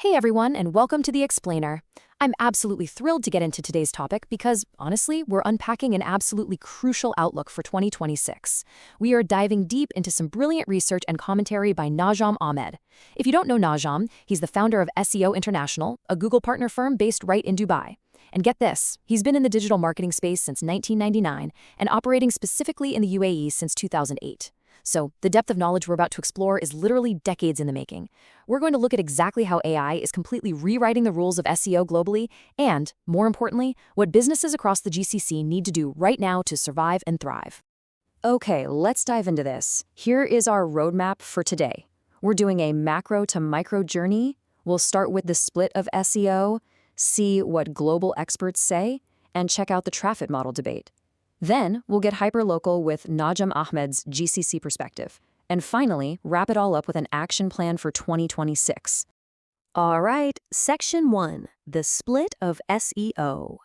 Hey everyone, and welcome to The Explainer. I'm absolutely thrilled to get into today's topic because, honestly, we're unpacking an absolutely crucial outlook for 2026. We are diving deep into some brilliant research and commentary by Najam Ahmed. If you don't know Najam, he's the founder of SEO International, a Google partner firm based right in Dubai. And get this, he's been in the digital marketing space since 1999 and operating specifically in the UAE since 2008. So, the depth of knowledge we're about to explore is literally decades in the making. We're going to look at exactly how AI is completely rewriting the rules of SEO globally and, more importantly, what businesses across the GCC need to do right now to survive and thrive. Okay, let's dive into this. Here is our roadmap for today. We're doing a macro to micro journey. We'll start with the split of SEO, see what global experts say, and check out the traffic model debate. Then, we'll get hyperlocal with Najam Ahmed's GCC perspective. And finally, wrap it all up with an action plan for 2026. All right, Section 1, the split of SEO.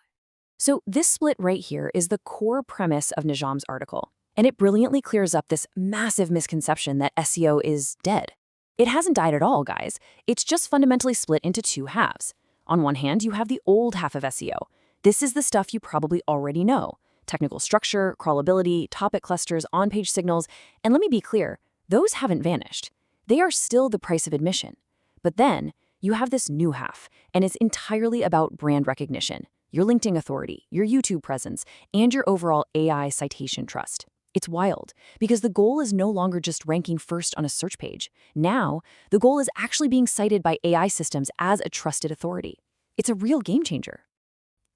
So this split right here is the core premise of Najam's article, and it brilliantly clears up this massive misconception that SEO is dead. It hasn't died at all, guys. It's just fundamentally split into two halves. On one hand, you have the old half of SEO. This is the stuff you probably already know. Technical structure, crawlability, topic clusters, on-page signals, and let me be clear, those haven't vanished. They are still the price of admission. But then, you have this new half, and it's entirely about brand recognition, your LinkedIn authority, your YouTube presence, and your overall AI citation trust. It's wild, because the goal is no longer just ranking first on a search page. Now, the goal is actually being cited by AI systems as a trusted authority. It's a real game changer.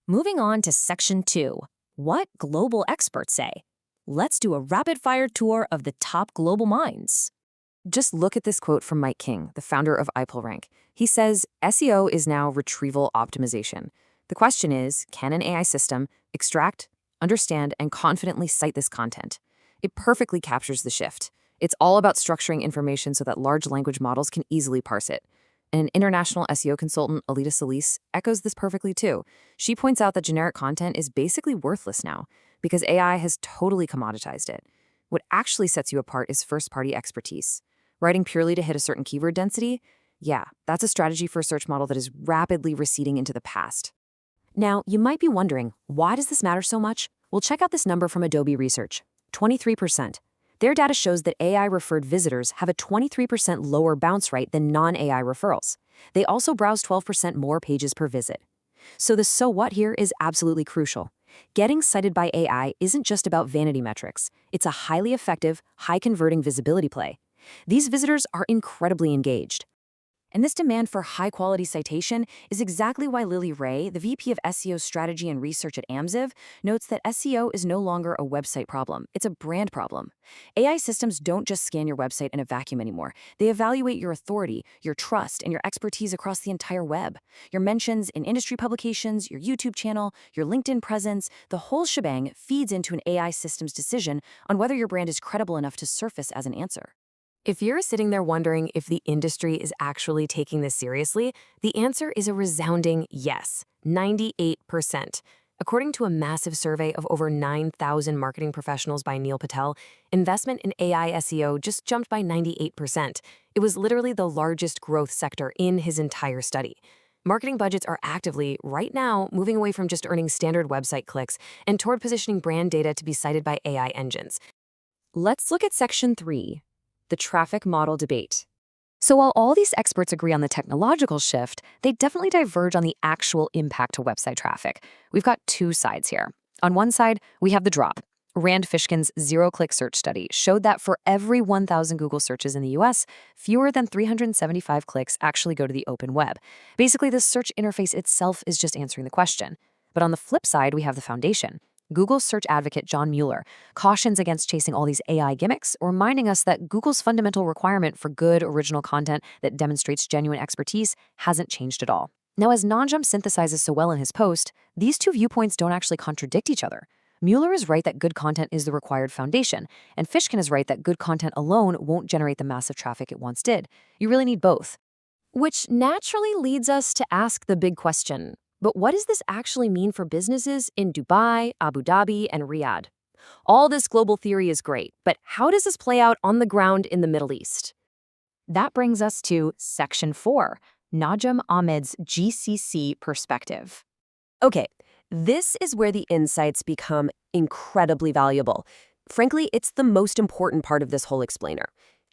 Moving on to Section 2. What global experts say. Let's do a rapid-fire tour of the top global minds. Just look at this quote from Mike King, the founder of iPullRank. He says, SEO is now retrieval optimization. The question is, can an AI system extract, understand, and confidently cite this content? It perfectly captures the shift. It's all about structuring information so that large language models can easily parse it. And an international SEO consultant, Aleyda Solis, echoes this perfectly too. She points out that generic content is basically worthless now because AI has totally commoditized it. What actually sets you apart is first-party expertise. Writing purely to hit a certain keyword density? Yeah, that's a strategy for a search model that is rapidly receding into the past. Now, you might be wondering, why does this matter so much? Well, check out this number from Adobe Research, 23%. Their data shows that AI-referred visitors have a 23% lower bounce rate than non-AI referrals. They also browse 12% more pages per visit. So the so what here is absolutely crucial. Getting cited by AI isn't just about vanity metrics. It's a highly effective, high-converting visibility play. These visitors are incredibly engaged. And this demand for high-quality citation is exactly why Lily Ray, the VP of SEO Strategy and Research at AMZIV, notes that SEO is no longer a website problem, it's a brand problem. AI systems don't just scan your website in a vacuum anymore. They evaluate your authority, your trust, and your expertise across the entire web. Your mentions in industry publications, your YouTube channel, your LinkedIn presence, the whole shebang feeds into an AI system's decision on whether your brand is credible enough to surface as an answer. If you're sitting there wondering if the industry is actually taking this seriously, the answer is a resounding yes, 98%. According to a massive survey of over 9,000 marketing professionals by Neil Patel, investment in AI SEO just jumped by 98%. It was literally the largest growth sector in his entire study. Marketing budgets are actively, right now, moving away from just earning standard website clicks and toward positioning brand data to be cited by AI engines. Let's look at Section 3. The traffic model debate. So while all these experts agree on the technological shift, they definitely diverge on the actual impact to website traffic. We've got two sides here. On one side, we have the drop. Rand Fishkin's zero-click search study showed that for every 1,000 Google searches in the US, fewer than 375 clicks actually go to the open web. Basically, the search interface itself is just answering the question. But on the flip side, we have the foundation. Google search advocate John Mueller cautions against chasing all these AI gimmicks, reminding us that Google's fundamental requirement for good original content that demonstrates genuine expertise hasn't changed at all. Now, as Najam synthesizes so well in his post, these two viewpoints don't actually contradict each other. Mueller is right that good content is the required foundation, and Fishkin is right that good content alone won't generate the massive traffic it once did. You really need both. Which naturally leads us to ask the big question. But what does this actually mean for businesses in Dubai, Abu Dhabi, and Riyadh? All this global theory is great, but how does this play out on the ground in the Middle East? That brings us to Section 4, Najam Ahmed's GCC perspective. Okay, this is where the insights become incredibly valuable. Frankly, it's the most important part of this whole explainer.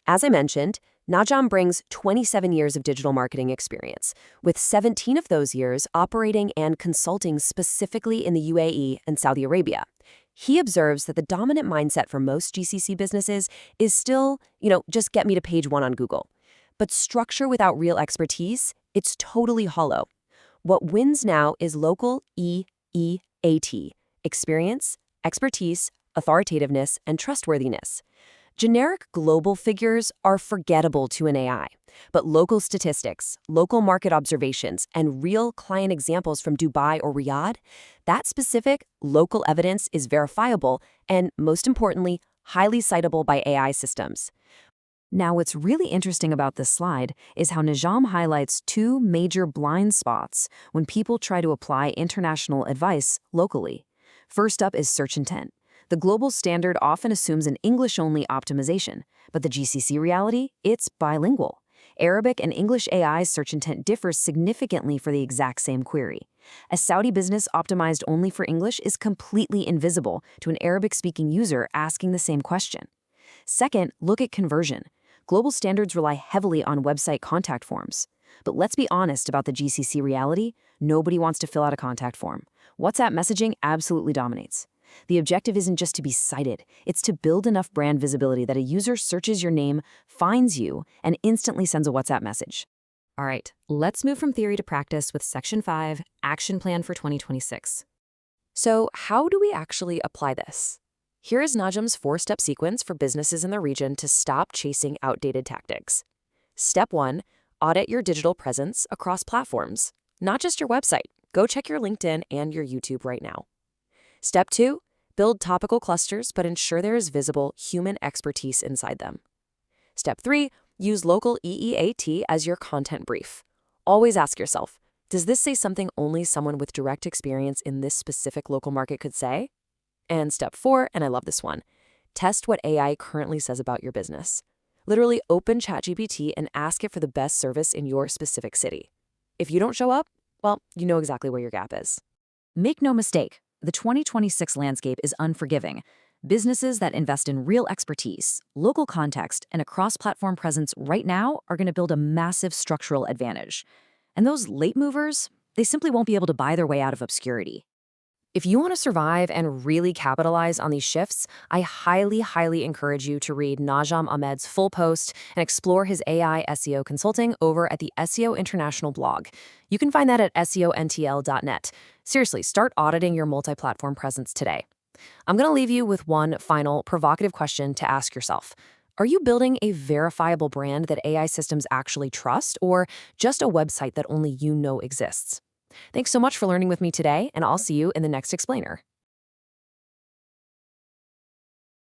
As I mentioned, Najam brings 27 years of digital marketing experience, with 17 of those years operating and consulting specifically in the UAE and Saudi Arabia. He observes that the dominant mindset for most GCC businesses is still, just get me to page one on Google. But structure without real expertise, it's totally hollow. What wins now is local EEAT, experience, expertise, authoritativeness, and trustworthiness. Generic global figures are forgettable to an AI, but local statistics, local market observations, and real client examples from Dubai or Riyadh, that specific local evidence is verifiable and, most importantly, highly citable by AI systems. Now, what's really interesting about this slide is how Najam highlights two major blind spots when people try to apply international advice locally. First up is search intent. The global standard often assumes an English-only optimization, but the GCC reality, it's bilingual. Arabic and English AI search intent differs significantly for the exact same query. A Saudi business optimized only for English is completely invisible to an Arabic-speaking user asking the same question. Second, look at conversion. Global standards rely heavily on website contact forms. But let's be honest about the GCC reality. Nobody wants to fill out a contact form. WhatsApp messaging absolutely dominates. The objective isn't just to be cited, it's to build enough brand visibility that a user searches your name, finds you, and instantly sends a WhatsApp message. All right, let's move from theory to practice with Section 5, Action Plan for 2026. So, how do we actually apply this? Here is Najam's 4-step sequence for businesses in the region to stop chasing outdated tactics. Step 1, audit your digital presence across platforms, not just your website. Go check your LinkedIn and your YouTube right now. Step 2, build topical clusters, but ensure there is visible human expertise inside them. Step 3, use local EEAT as your content brief. Always ask yourself, does this say something only someone with direct experience in this specific local market could say? And step 4, and I love this one, test what AI currently says about your business. Literally open ChatGPT and ask it for the best service in your specific city. If you don't show up, well, you know exactly where your gap is. Make no mistake, the 2026 landscape is unforgiving. Businesses that invest in real expertise, local context, and a cross-platform presence right now are going to build a massive structural advantage. And those late movers, they simply won't be able to buy their way out of obscurity. If you want to survive and really capitalize on these shifts, I highly encourage you to read Najam Ahmed's full post and explore his AI-SEO consulting over at the SEO International blog. You can find that at seontl.net. Seriously, start auditing your multi-platform presence today. I'm going to leave you with one final provocative question to ask yourself. Are you building a verifiable brand that AI systems actually trust, or just a website that only you know exists? Thanks so much for learning with me today, and I'll see you in the next explainer.